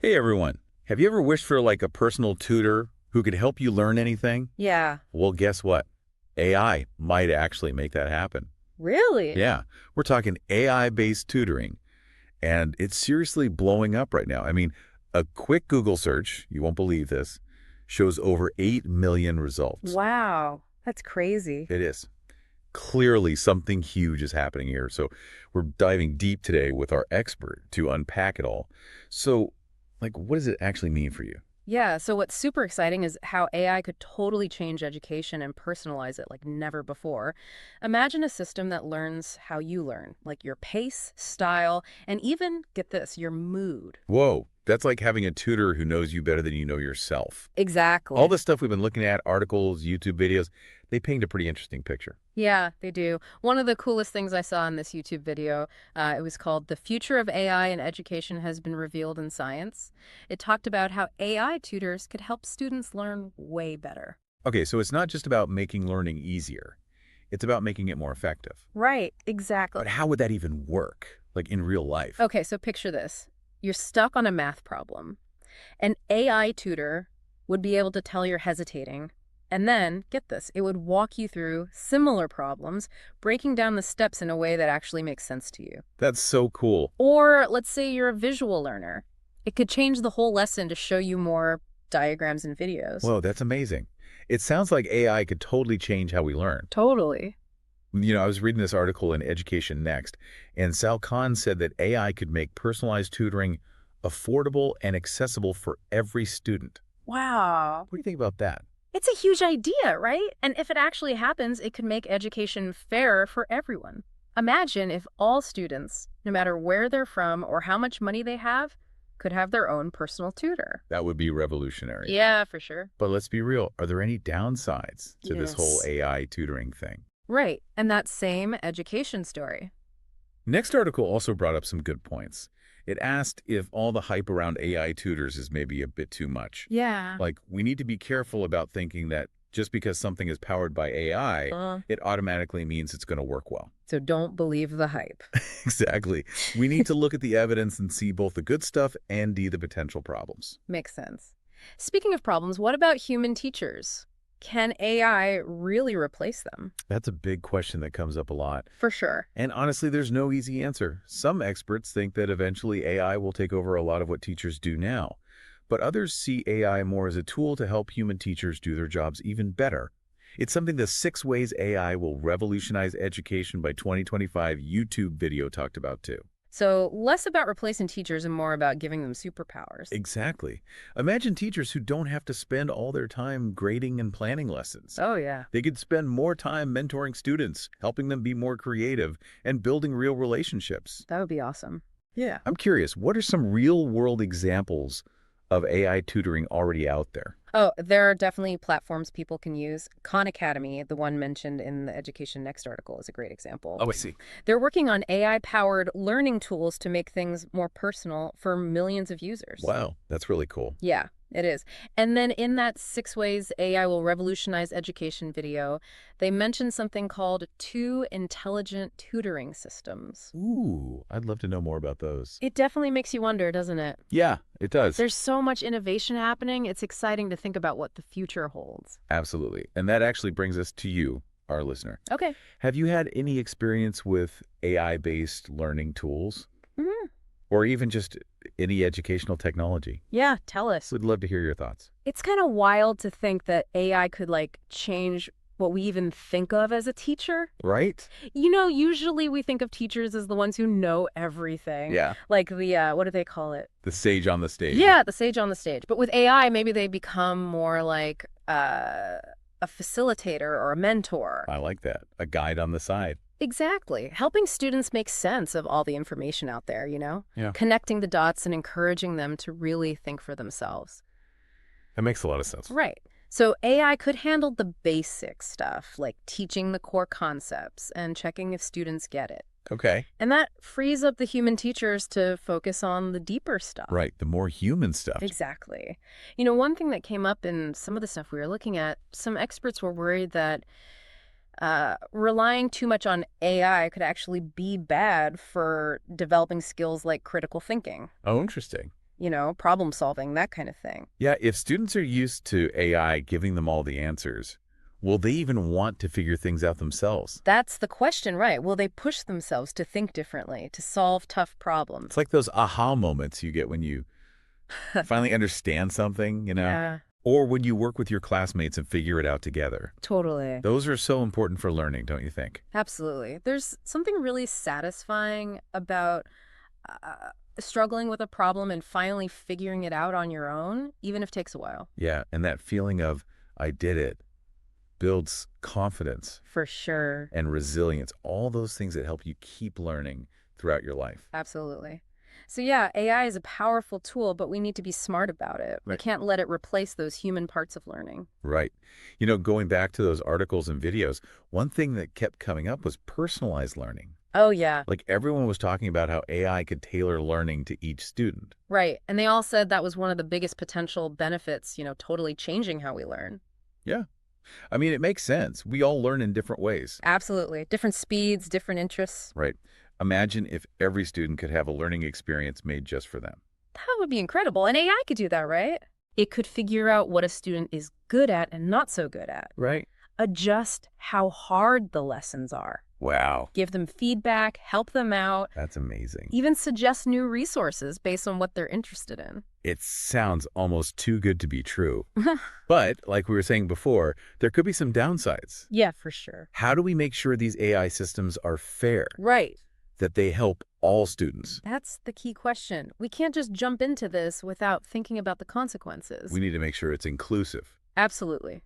Hey everyone, have you ever wished for like a personal tutor who could help you learn anything? Yeah. Well, guess what? AI might actually make that happen. Really? Yeah, we're talking AI-based tutoring, and it's seriously blowing up right now. I mean, a quick Google search, you won't believe this, shows over 8 million results. Wow. That's crazy. It is. Clearly, something huge is happening here. So we're diving deep today with our expert to unpack it all. So, like, what does it actually mean for you? Yeah, so what's super exciting is how AI could totally change education and personalize it like never before. Imagine a system that learns how you learn, like your pace, style, and even, get this, your mood. Whoa, that's like having a tutor who knows you better than you know yourself. All Exactly. the stuff we've been looking at, articles, YouTube videos, they paint a pretty interesting picture. Yeah, they do. One of the coolest things I saw in this YouTube video, it was called "The Future of AI in Education Has Been Revealed in Science." It talked about how AI tutors could help students learn way better. Okay, so it's not just about making learning easier. It's about making it more effective. Right, exactly. But how would that even work, like in real life? Okay, so picture this. You're stuck on a math problem. An AI tutor would be able to tell you're hesitating, and then, get this, it would walk you through similar problems, breaking down the steps in a way that actually makes sense to you. That's so cool. Or let's say you're a visual learner. It could change the whole lesson to show you more diagrams and videos. Whoa, that's amazing. It sounds like AI could totally change how we learn. Totally. I was reading this article in Education Next, and Sal Khan said that AI could make personalized tutoring affordable and accessible for every student. Wow. What do you think about that? It's a huge idea, right? And if it actually happens, it could make education fairer for everyone. Imagine if all students, no matter where they're from or how much money they have, could have their own personal tutor. That would be revolutionary. Yeah, for sure. But let's be real, are there any downsides to this whole Yes. AI tutoring thing? Right. And that same education story. Next article also brought up some good points. It asked if all the hype around AI tutors is maybe a bit too much. Yeah. Like, we need to be careful about thinking that just because something is powered by AI, it automatically means it's going to work well. So don't believe the hype. Exactly. We need to look at the evidence and see both the good stuff and the potential problems. Makes sense. Speaking of problems, what about human teachers? Can AI really replace them? That's a big question that comes up a lot. For sure. And honestly, there's no easy answer. Some experts think that eventually AI will take over a lot of what teachers do now. But others see AI more as a tool to help human teachers do their jobs even better. It's something the 6 ways AI will revolutionize education by 2025 YouTube video talked about too. So less about replacing teachers and more about giving them superpowers. Exactly. Imagine teachers who don't have to spend all their time grading and planning lessons. Oh, yeah. They could spend more time mentoring students, helping them be more creative, and building real relationships. That would be awesome. Yeah. I'm curious, what are some real-world examples of AI tutoring already out there? Oh, there are definitely platforms people can use. Khan Academy, the one mentioned in the Education Next article, is a great example. Oh, I see. They're working on AI-powered learning tools to make things more personal for millions of users. Wow, that's really cool. Yeah, it is. And then in that 6 ways AI will revolutionize education video, they mentioned something called 2 intelligent tutoring systems. Ooh, I'd love to know more about those. It definitely makes you wonder, doesn't it? Yeah, it does. There's so much innovation happening. It's exciting to think about what the future holds. Absolutely. And that actually brings us to you, our listener. Okay. Have you had any experience with AI-based learning tools? Mhm. Or even just any educational technology? Yeah, tell us. Would love to hear your thoughts. It's kind of wild to think that AI could change what we even think of as a teacher. Right? Usually we think of teachers as the ones who know everything. Yeah. Like what do they call it? The sage on the stage. Yeah, the sage on the stage. But with AI, maybe they become more like a facilitator or a mentor. I like that. A guide on the side. Exactly. Helping students make sense of all the information out there, Yeah. Connecting the dots and encouraging them to really think for themselves. That makes a lot of sense. Right. So AI could handle the basic stuff, like teaching the core concepts and checking if students get it. Okay. And that frees up the human teachers to focus on the deeper stuff. Right. The more human stuff. Exactly. One thing that came up in some of the stuff we were looking at, some experts were worried that relying too much on AI could actually be bad for developing skills like critical thinking. Oh, interesting. problem solving, that kind of thing. Yeah, if students are used to AI giving them all the answers, will they even want to figure things out themselves? That's the question, right? Will they push themselves to think differently, to solve tough It's problems? like those aha moments you get when you finally understand something, Yeah, or when you work with your classmates and figure it out together. totally. Those are so important for learning, don't you think? Absolutely. There's something really satisfying about uh, struggling with a problem and finally figuring it out on your own, even if it takes a while. Yeah, and that feeling of, I did it, builds confidence For sure. and resilience, all those things that help you keep learning throughout your life. Absolutely. So yeah, AI is a powerful tool, but we need to be smart about it. We Right. can't let it replace those human parts of learning. Right. Going back to those articles and videos, one thing that kept coming up was personalized learning. Oh yeah, Like everyone was talking about how AI could tailor learning to each student. right. And they all said that was one of the biggest potential benefits, totally changing how we learn. Yeah. I mean, it makes sense. We all learn in different ways. Absolutely. Different speeds, different interests. Right. Imagine if every student could have a learning experience made just for them. That would be incredible. And AI could do that, right? It could figure out what a student is good at and not so good at. Right. Adjust how hard the lessons are. Wow. Give them feedback, help them out, That's amazing. even suggest new resources based on what they're interested in. It sounds almost too good to be true. But, like we were saying before, there could be some downsides. Yeah, for sure. How do we make sure these AI systems are fair, Right. that they help all students? That's the key question. We can't just jump into this without thinking about the consequences. We need to make sure it's inclusive. Absolutely.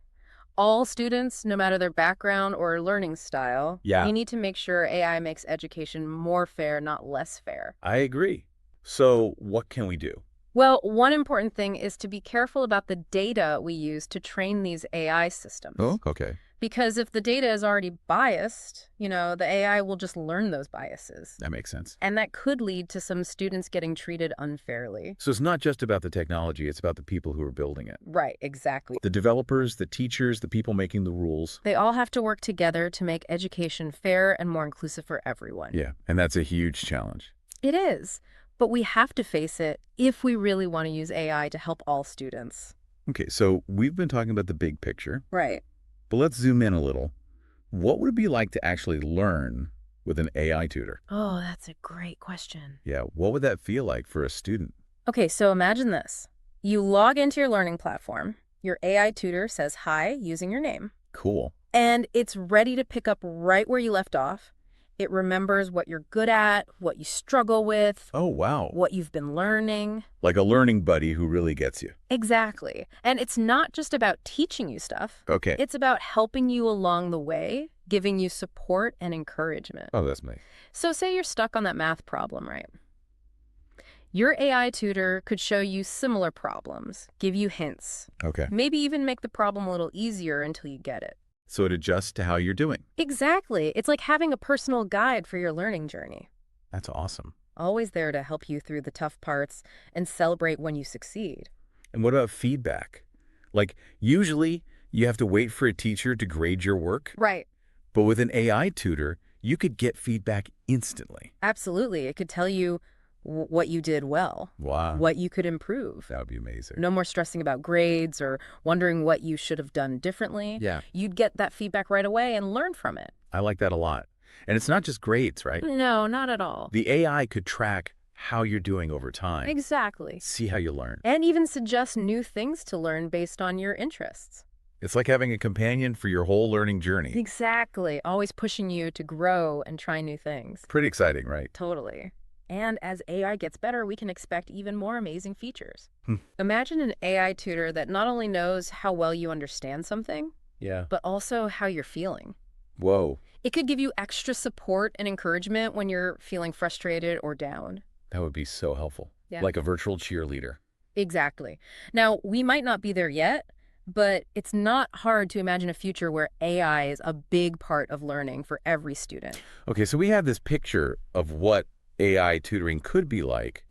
All students, no matter their background or learning style, Yeah. we need to make sure AI makes education more fair, not less fair. I agree. So, what can we do? Well, one important thing is to be careful about the data we use to train these AI systems. Okay. Because if the data is already biased, the AI will just learn those biases. That makes sense. And that could lead to some students getting treated unfairly. So, it's not just about the technology, it's about the people who are building it. Right, exactly. The developers, the teachers, the people making the rules. They all have to work together to make education fair and more inclusive for everyone. Yeah, and that's a huge challenge. It is. But we have to face it if we really want to use AI to help all students. Okay, so we've been talking about the big picture, Right. but let's zoom in a little. What would it be like to actually learn with an AI tutor? Oh, that's a great question. Yeah, what would that feel like for a student? Okay, so imagine this. You log into your learning platform. Your AI tutor says hi using your name. Cool. And it's ready to pick up right where you left off. It remembers what you're good at, what you struggle with, Oh, wow. what you've been learning. Like a learning buddy who really gets you. Exactly. And it's not just about teaching you stuff. Okay. It's about helping you along the way, giving you support and encouragement. Oh, that's me. So say you're stuck on that math problem, right? Your AI tutor could show you similar problems, give you hints, Okay. maybe even make the problem a little easier until you get it. So it adjusts to how you're doing. Exactly. It's like having a personal guide for your learning journey. That's awesome. Always there to help you through the tough parts and celebrate when you succeed. And what about feedback? Like, usually you have to wait for a teacher to grade your work, Right. but with an AI tutor, you could get feedback instantly. Absolutely. It could tell you what you did well, Wow. what you could improve. That would be amazing. No more stressing about grades or wondering what you should have done differently. Yeah, You'd get that feedback right away and learn from it. I like that a lot. And it's not just grades, right? No, not at all. The AI could track how you're doing over time, Exactly. see how you learn. And even suggest new things to learn based on your interests. It's like having a companion for your whole learning journey. Exactly. Always pushing you to grow and try new things. Pretty exciting, right? Totally. And as AI gets better, we can expect even more amazing features. Hmm. Imagine an AI tutor that not only knows how well you understand something, Yeah. but also how you're feeling. Whoa, It could give you extra support and encouragement when you're feeling frustrated or down. that would be so helpful. Yeah. Like a virtual cheerleader. Exactly. Now, we might not be there yet, but it's not hard to imagine a future where AI is a big part of learning for every student. Okay, so we have this picture of what AI tutoring could be like,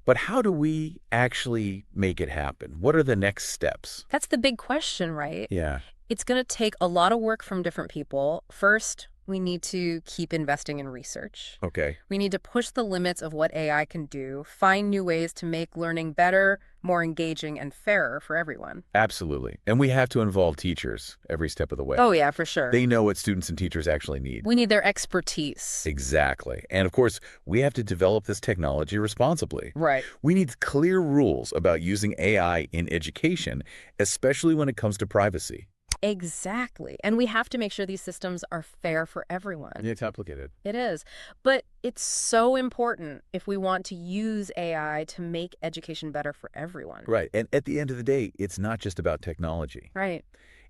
but how do we actually make it happen? What are the next steps? That's the big question, right? Yeah. It's going to take a lot of work from different people. First, We need to keep investing in research. Okay. We need to push the limits of what AI can do, find new ways to make learning better, more engaging, and fairer for everyone. Absolutely. And we have to involve teachers every step of the way. Oh, yeah, for sure. They know what students and teachers actually need. We need their expertise. Exactly. And of course, we have to develop this technology responsibly. Right. We need clear rules about using AI in education, especially when it comes to privacy. Exactly. And we have to make sure these systems are fair for everyone. Yeah, it's complicated. It is. But it's so important if we want to use AI to make education better for everyone. Right. And at the end of the day, it's not just about technology. Right.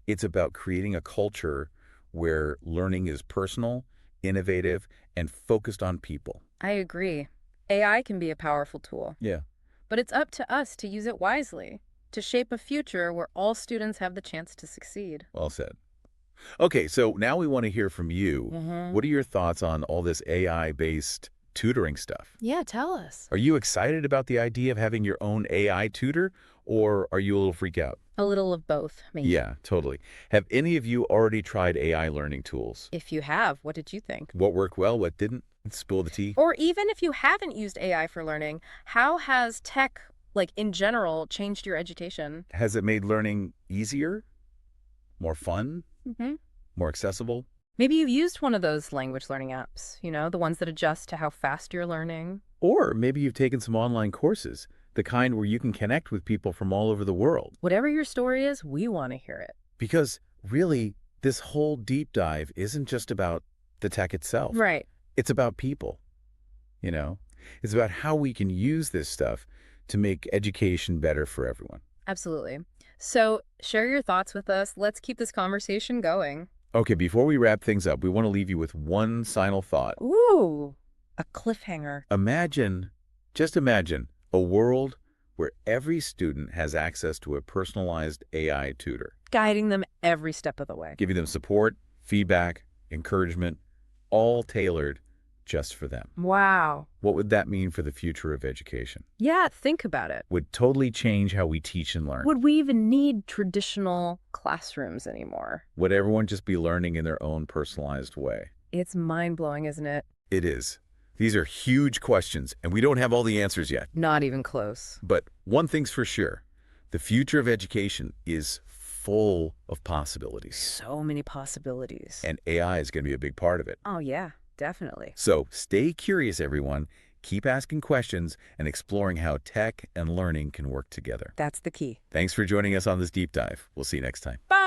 It's about creating a culture where learning is personal, innovative, and focused on people. I agree. AI can be a powerful tool, Yeah. but it's up to us to use it wisely, to shape a future where all students have the chance to succeed. Well said. Okay, so now we want to hear from you. What are your thoughts on all this AI-based tutoring stuff? Yeah, tell us. Are you excited about the idea of having your own AI tutor, or are you a little freaked out? A little of both, maybe. Yeah, totally. Have any of you already tried AI learning tools? If you have, what did you think? What worked well, what didn't? Spill the tea. Or even if you haven't used AI for learning, how has tech, like in general, changed your education? Has it made learning easier, more fun, Mm-hmm. more accessible? Maybe you used one of those language learning apps, the ones that adjust to how fast you're learning. Or maybe you've taken some online courses, the kind where you can connect with people from all over the world. Whatever your story is, we want to hear it. Because really, this whole deep dive isn't just about the tech itself. Right. It's about people, It's about how we can use this stuff to make education better for everyone. Absolutely. So share your thoughts with us. Let's keep this conversation going. Okay, before we wrap things up, we want to leave you with one final thought. Ooh, a cliffhanger. Just imagine a world where every student has access to a personalized AI tutor, Guiding them every step of the way. giving them support, feedback, encouragement, all tailored just for them. Wow. What would that mean for the future of education? Yeah, think about it. Would totally change how we teach and learn. Would we even need traditional classrooms anymore? Would everyone just be learning in their own personalized way? It's mind-blowing, isn't it? It is. These are huge questions, and we don't have all the answers yet. Not even close. But one thing's for sure, the future of education is full of possibilities. So many possibilities. And AI is going to be a big part of it. Oh, yeah, definitely. So stay curious, everyone. Keep asking questions and exploring how tech and learning can work together. That's the key. Thanks for joining us on this deep dive. We'll see you next time. Bye.